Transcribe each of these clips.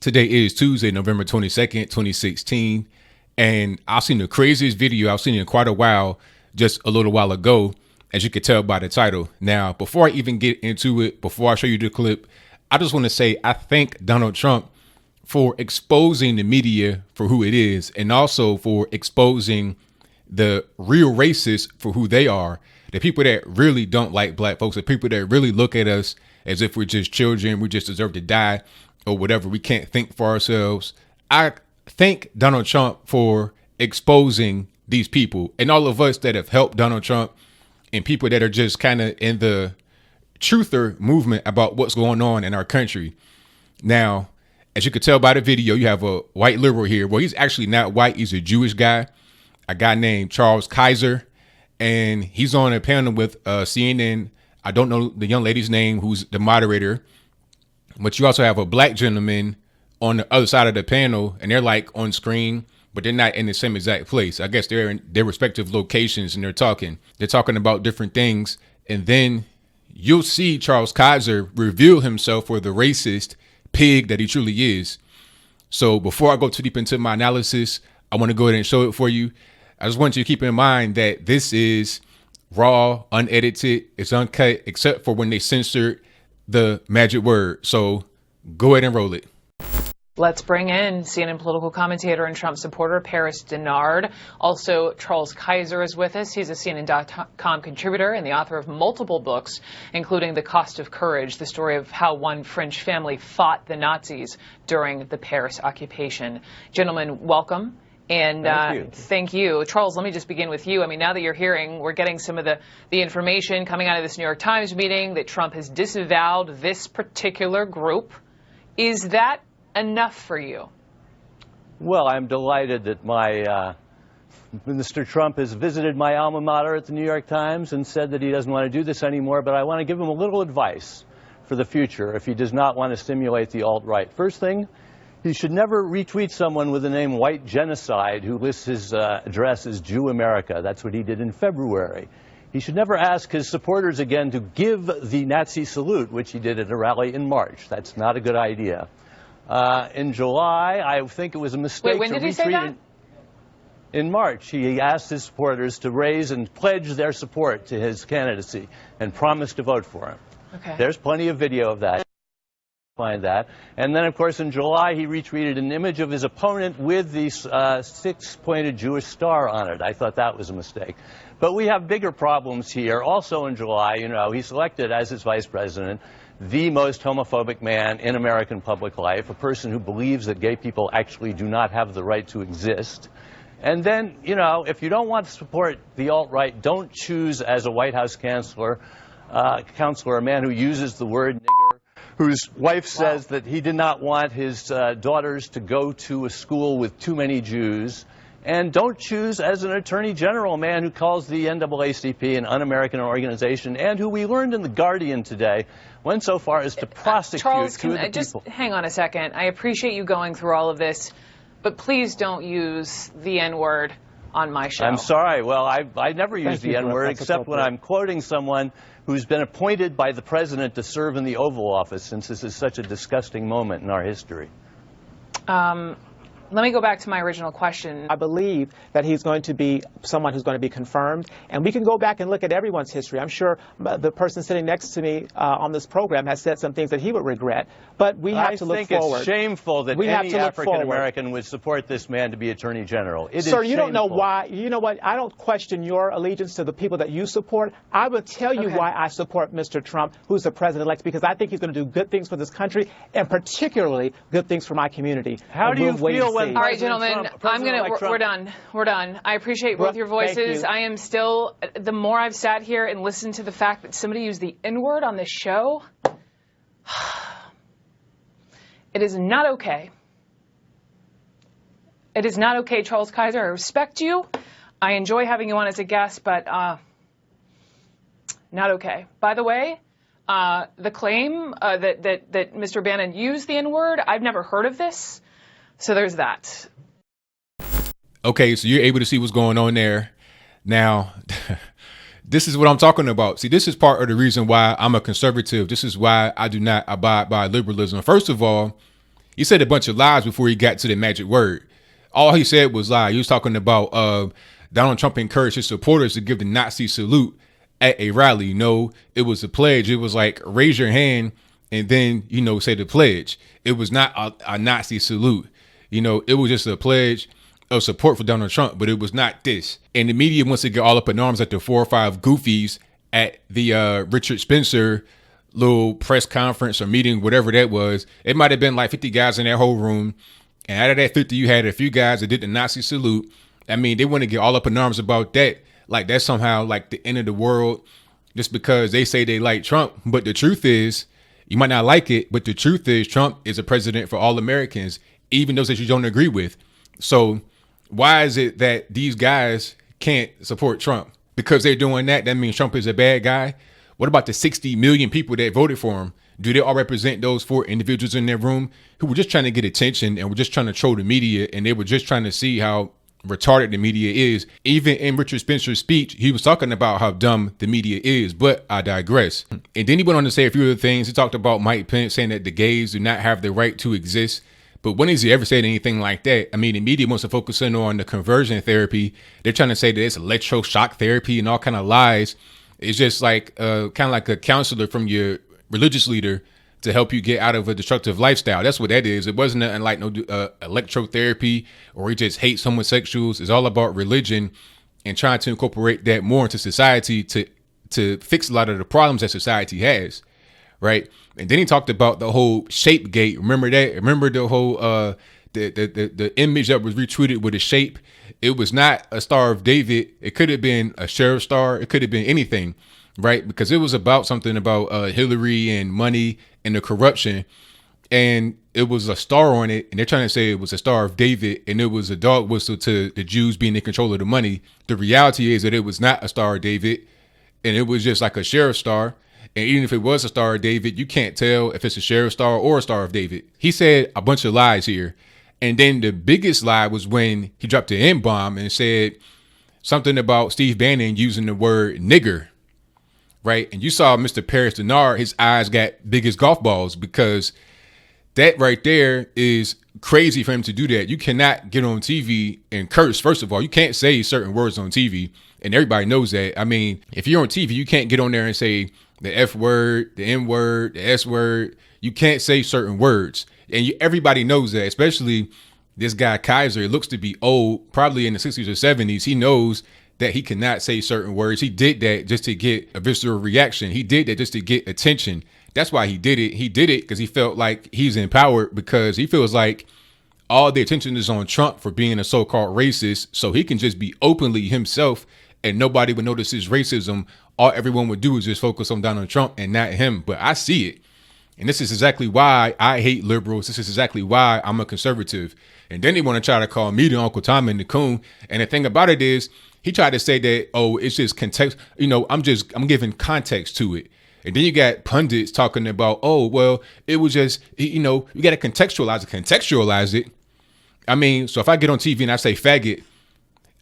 Today is Tuesday, November 22nd, 2016. And I've seen the craziest video I've seen in quite a while, just a little while ago, as you could tell by the title. Now, before I even get into it, before I show you the clip, I just want to say I thank Donald Trump for exposing the media for who it is, and also for exposing the real racists for who they are. The people that really don't like black folks, the people that really look at us as if we're just children, we just deserve to die or whatever, we can't think for ourselves. I thank Donald Trump for exposing these people, and all of us that have helped Donald Trump, and people that are just kind of in the truther movement about what's going on in our country. Now, as you could tell by the video, you have a white liberal here. Well, he's actually not white. He's a Jewish guy, a guy named Charles Kaiser, and he's on a panel with CNN. I don't know the young lady's name who's the moderator, but you also have a black gentleman on the other side of the panel, and they're like on screen, but they're not in the same exact place. I guess they're in their respective locations, and they're talking about different things. And then you'll see Charles Kaiser reveal himself for the racist pig that he truly is. So before I go too deep into my analysis, I want to go ahead and show it for you. I just want you to keep in mind that this is raw, unedited, it's uncut, except for when they censored the magic word. So go ahead and roll it. Let's bring in CNN political commentator and Trump supporter Paris Dennard. Also, Charles Kaiser is with us. He's a CNN.com contributor and the author of multiple books, including The Cost of Courage, the story of how one French family fought the Nazis during the Paris occupation. Gentlemen, welcome. And thank you. Charles, let me just begin with you. I mean, now that you're hearing, we're getting some of the information coming out of this New York Times meeting that Trump has disavowed this particular group. Is that enough for you? Well, I'm delighted that Mr. Trump has visited my alma mater at the New York Times and said that he doesn't want to do this anymore, but I want to give him a little advice for the future if he does not want to stimulate the alt-right. First thing, he should never retweet someone with the name White Genocide who lists his address as Jew America. That's what he did in February. He should never ask his supporters again to give the Nazi salute, which he did at a rally in March. That's not a good idea. In July, I think it was a mistake. Wait, when did he say that? In March, he asked his supporters to raise and pledge their support to his candidacy and promise to vote for him. Okay. There's plenty of video of that. Find that. And then, of course, in July, he retweeted an image of his opponent with the six-pointed Jewish star on it. I thought that was a mistake. But we have bigger problems here. Also in July, you know, he selected as his vice president the most homophobic man in American public life, a person who believes that gay people actually do not have the right to exist. And then, you know, if you don't want to support the alt-right, don't choose as a White House counselor a man who uses the word nigger, whose wife says that he did not want his daughters to go to a school with too many Jews. And don't choose as an attorney general a man who calls the NAACP an un-American organization, and who we learned in The Guardian today went so far as to prosecute Charles, two of the just people. hang on a second. I appreciate you going through all of this, but please don't use the N-word on my show. I'm sorry. Well, I never use the N-word except when I'm quoting someone who's been appointed by the president to serve in the Oval Office, since this is such a disgusting moment in our history. Let me go back to my original question. I believe that he's going to be someone who's going to be confirmed, and we can go back and look at everyone's history. I'm sure the person sitting next to me on this program has said some things that he would regret, but we have to look forward. I think it's shameful that any African-American would support this man to be Attorney General. It is Sir, you shameful. don't know why. You know what? I don't question your allegiance to the people that you support. I will tell you why I support Mr. Trump, who's the president-elect, because I think he's going to do good things for this country, and particularly good things for my community. How do you feel when... All right, gentlemen, we're done. We're done. I appreciate both your voices. I am still, the more I've sat here and listened to the fact that somebody used the N-word on this show, it is not okay. It is not okay, Charles Kaiser. I respect you. I enjoy having you on as a guest, but not okay. By the way, the claim that Mr. Bannon used the N-word, I've never heard of this. So there's that. Okay, so you're able to see what's going on there. Now, this is what I'm talking about. See, this is part of the reason why I'm a conservative. This is why I do not abide by liberalism. First of all, He said a bunch of lies before he got to the magic word. All he said was lie. He was talking about Donald Trump encouraged his supporters to give the Nazi salute at a rally. No, it was a pledge. It was like, raise your hand and then, say the pledge. It was not a Nazi salute. It was just a pledge of support for Donald Trump, but it was not this. And the media wants to get all up in arms at the 4 or 5 goofies at the Richard Spencer little press conference or meeting, whatever that was. It might have been like 50 guys in that whole room. And out of that 50, you had a few guys that did the Nazi salute. I mean, they want to get all up in arms about that. Like that's somehow like the end of the world just because they say they like Trump. But the truth is, you might not like it, but the truth is Trump is a president for all Americans, even those that you don't agree with. So why is it that these guys can't support Trump? Because they're doing that means Trump is a bad guy? What about the 60 million people that voted for him? Do they all represent those 4 individuals in their room who were just trying to get attention and were just trying to troll the media, and they were just trying to see how retarded the media is? Even in Richard Spencer's speech, he was talking about how dumb the media is, but I digress. And then he went on to say a few other things. He talked about Mike Pence saying that the gays do not have the right to exist. But when has he ever said anything like that? I mean, the media wants to focus in on the conversion therapy. They're trying to say that it's electroshock therapy and all kind of lies. It's just like kind of like a counselor from your religious leader to help you get out of a destructive lifestyle. That's what that is. It wasn't nothing like no electrotherapy or he just hates homosexuals. It's all about religion and trying to incorporate that more into society to fix a lot of the problems that society has. Right. And then he talked about the whole shape gate. Remember that? Remember the whole the image that was retweeted with a shape? It was not a Star of David. It could have been a sheriff star. It could have been anything. Right. Because it was about something about Hillary and money and the corruption. And it was a star on it. And they're trying to say it was a Star of David. And it was a dog whistle to the Jews being in control of the money. The reality is that it was not a Star of David. And it was just like a sheriff star. And even if it was a Star of David, you can't tell if it's a sheriff star or a Star of David. He said a bunch of lies here. And then the biggest lie was when he dropped the N-bomb and said something about Steve Bannon using the word nigger. Right. And you saw Mr. Paris Dennard, his eyes got big as golf balls, because that right there is crazy for him to do that. You cannot get on TV and curse. First of all, you can't say certain words on TV. And everybody knows that. I mean, if you're on TV, you can't get on there and say the F word, the N word, the S word. You can't say certain words. And everybody knows that, especially this guy Kaiser. It looks to be old, probably in the 60s or 70s. He knows that he cannot say certain words. He did that just to get a visceral reaction. He did that just to get attention. That's why he did it. He did it because he felt like he's empowered, because he feels like all the attention is on Trump for being a so-called racist. So he can just be openly himself and nobody would notice his racism. All everyone would do is just focus on Donald Trump and not him. But I see it. And this is exactly why I hate liberals. This is exactly why I'm a conservative. And then they want to try to call me the Uncle Tom and the coon. And the thing about it is, he tried to say that, oh, it's just context. I'm giving context to it. And then you got pundits talking about, oh, well, it was just, you got to contextualize it. I mean, so if I get on TV and I say faggot,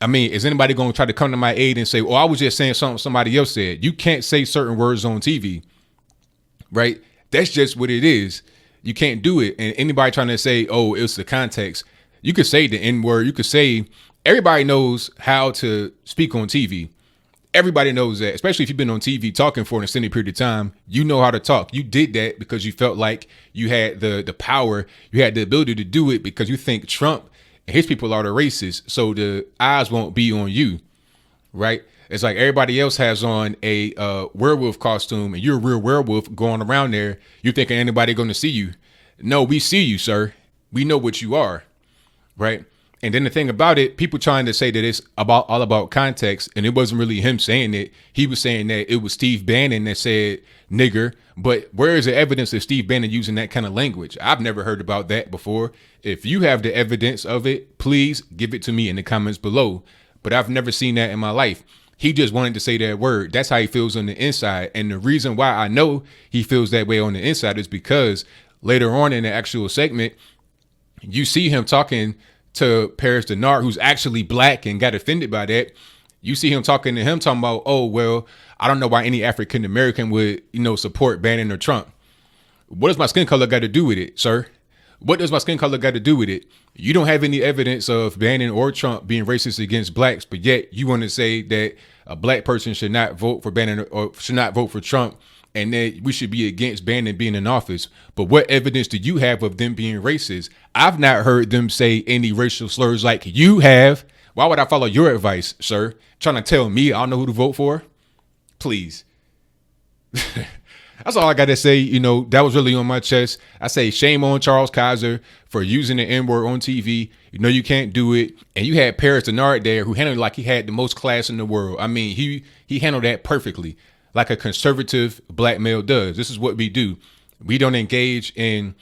I mean, is anybody going to try to come to my aid and say, oh, I was just saying something somebody else said? You can't say certain words on TV, right? That's just what it is. You can't do it. And anybody trying to say, oh, it's the context, you could say the N word. You could say, everybody knows how to speak on TV. Everybody knows that, especially if you've been on TV talking for an extended period of time. You know how to talk. You did that because you felt like you had the power. You had the ability to do it because you think Trump and his people are the racists. So the eyes won't be on you, right? It's like everybody else has on a werewolf costume and you're a real werewolf going around there. You thinking anybody going to see you? No, we see you, sir. We know what you are, right? And then the thing about it, people trying to say that it's all about context, and it wasn't really him saying it. He was saying that it was Steve Bannon that said nigger. But where is the evidence of Steve Bannon using that kind of language? I've never heard about that before. If you have the evidence of it, please give it to me in the comments below. But I've never seen that in my life. He just wanted to say that word. That's how he feels on the inside. And the reason why I know he feels that way on the inside is because later on in the actual segment, you see him talking to Paris Dennard, who's actually black and got offended by that. You see him talking about, oh, well, I don't know why any African American would, support Bannon or Trump. What does my skin color got to do with it, sir? What does my skin color got to do with it? You don't have any evidence of Bannon or Trump being racist against blacks, but yet you want to say that a black person should not vote for Bannon or should not vote for Trump, and that we should be against Bannon being in office. But what evidence do you have of them being racist? I've not heard them say any racial slurs like you have. Why would I follow your advice, sir? Trying to tell me I don't know who to vote for? Please. That's all I got to say. You know, that was really on my chest. I say shame on Charles Kaiser for using the N-word on TV. You know you can't do it. And you had Paris Dennard there who handled it like he had the most class in the world. I mean, he handled that perfectly, like a conservative black male does. This is what we do. We don't engage in,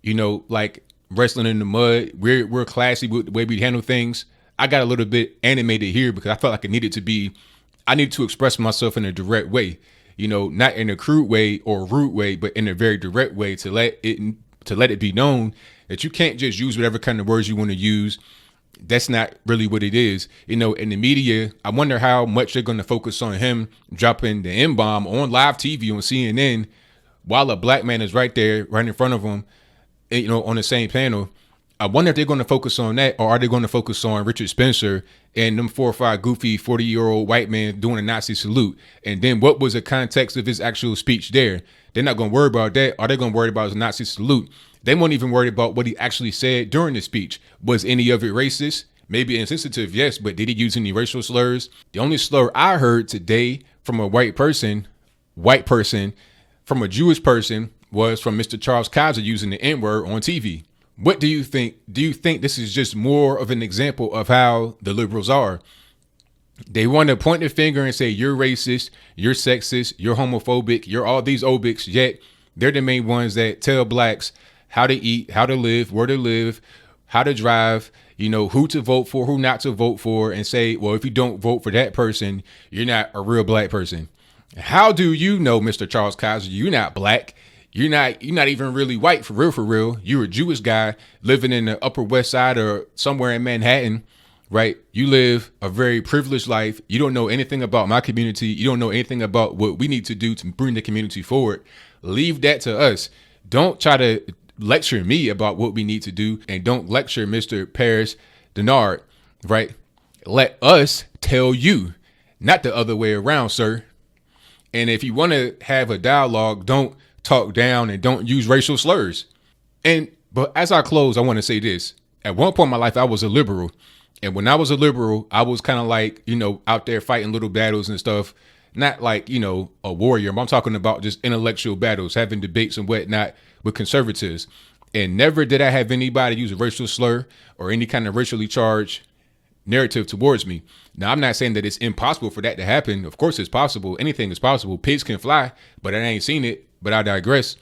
you know, like wrestling in the mud. We're classy with the way we handle things. I got a little bit animated here because I felt like I needed to express myself in a direct way. You know, not in a crude way or rude way, but in a very direct way to let it be known that you can't just use whatever kind of words you want to use. That's not really what it is. You know, in the media, I wonder how much they're going to focus on him dropping the N-bomb on live TV on CNN while a black man is right there, right in front of him, you know, on the same panel. I wonder if they're going to focus on that, or are they going to focus on Richard Spencer and them 4 or 5 goofy 40-year-old white men doing a Nazi salute? And then what was the context of his actual speech there? They're not going to worry about that. Are they going to worry about his Nazi salute? They won't even worry about what he actually said during the speech. Was any of it racist? Maybe insensitive, yes, but did he use any racial slurs? The only slur I heard today from a white person, from a Jewish person, was from Mr. Charles Kaiser using the N-word on TV. What do you think? Do you think this is just more of an example of how the liberals are? They want to point their finger and say, you're racist, you're sexist, you're homophobic, you're all these obics, yet they're the main ones that tell blacks how to eat, how to live, where to live, how to drive, you know, who to vote for, who not to vote for, and say, well, if you don't vote for that person, you're not a real black person. How do you know, Mr. Charles Kaiser, you're not black? You're not even really white for real. You're a Jewish guy living in the Upper West Side or somewhere in Manhattan, right? You live a very privileged life. You don't know anything about my community. You don't know anything about what we need to do to bring the community forward. Leave that to us. Don't try to lecture me about what we need to do, and don't lecture Mr. Paris Dennard, right? Let us tell you, not the other way around, sir. And if you want to have a dialogue, don't talk down and don't use racial slurs. But as I close, I want to say this. At one point in my life, I was a liberal. And when I was a liberal, I was kind of like, you know, out there fighting little battles and stuff. Not like, you know, a warrior. I'm talking about just intellectual battles, having debates and whatnot with conservatives. And never did I have anybody use a racial slur or any kind of racially charged narrative towards me. Now, I'm not saying that it's impossible for that to happen. Of course, it's possible. Anything is possible. Pigs can fly, but I ain't seen it. But I digress.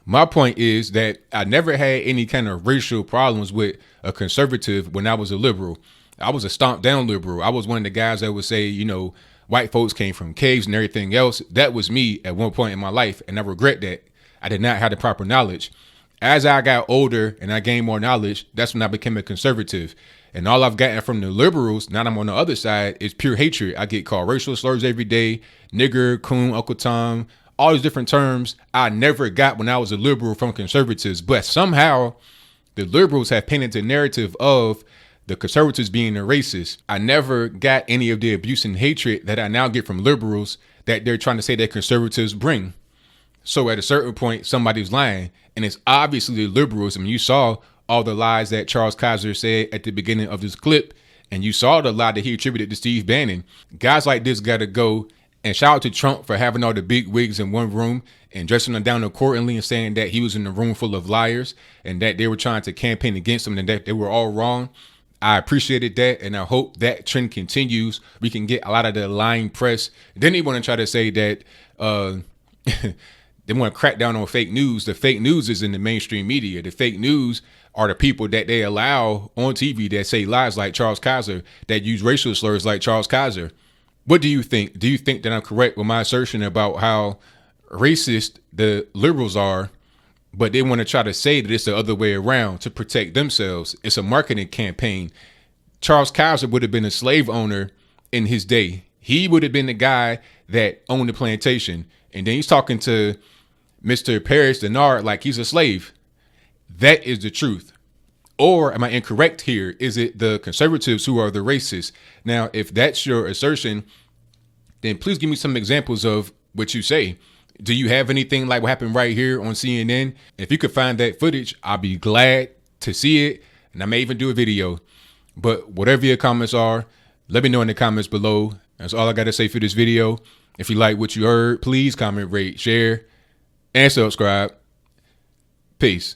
My point is that I never had any kind of racial problems with a conservative when I was a liberal. I was a stomped down liberal. I was one of the guys that would say, you know, white folks came from caves and everything else. That was me at one point in my life. And I regret that. I did not have the proper knowledge. As I got older and I gained more knowledge, that's when I became a conservative. And all I've gotten from the liberals, now I'm on the other side, is pure hatred. I get called racial slurs every day. Nigger, coon, Uncle Tom, all these different terms I never got when I was a liberal from conservatives. But somehow the liberals have painted the narrative of the conservatives being a racist. I never got any of the abuse and hatred that I now get from liberals that they're trying to say that conservatives bring. So at a certain point, somebody's lying. And it's obviously the liberals. I mean, you saw all the lies that Charles Kaiser said at the beginning of this clip. And you saw the lie that he attributed to Steve Bannon. Guys like this got to go. And shout out to Trump for having all the big wigs in one room and dressing them down accordingly and saying that he was in a room full of liars and that they were trying to campaign against him and that they were all wrong. I appreciated that, and I hope that trend continues. We can get a lot of the lying press. Then they want to try to say that they want to crack down on fake news. The fake news is in the mainstream media. The fake news are the people that they allow on TV that say lies like Charles Kaiser, that use racial slurs like Charles Kaiser. What do you think? Do you think that I'm correct with my assertion about how racist the liberals are, but they want to try to say that it's the other way around to protect themselves? It's a marketing campaign. Charles Kaiser would have been a slave owner in his day. He would have been the guy that owned the plantation. And then he's talking to Mr. Paris Dennard like he's a slave. that is the truth. Or am I incorrect here? Is it the conservatives who are the racists? Now, if that's your assertion, then please give me some examples of what you say. Do you have anything like what happened right here on CNN? If you could find that footage, I'll be glad to see it. And I may even do a video. But whatever your comments are, let me know in the comments below. That's all I got to say for this video. If you like what you heard, please comment, rate, share, and subscribe. Peace.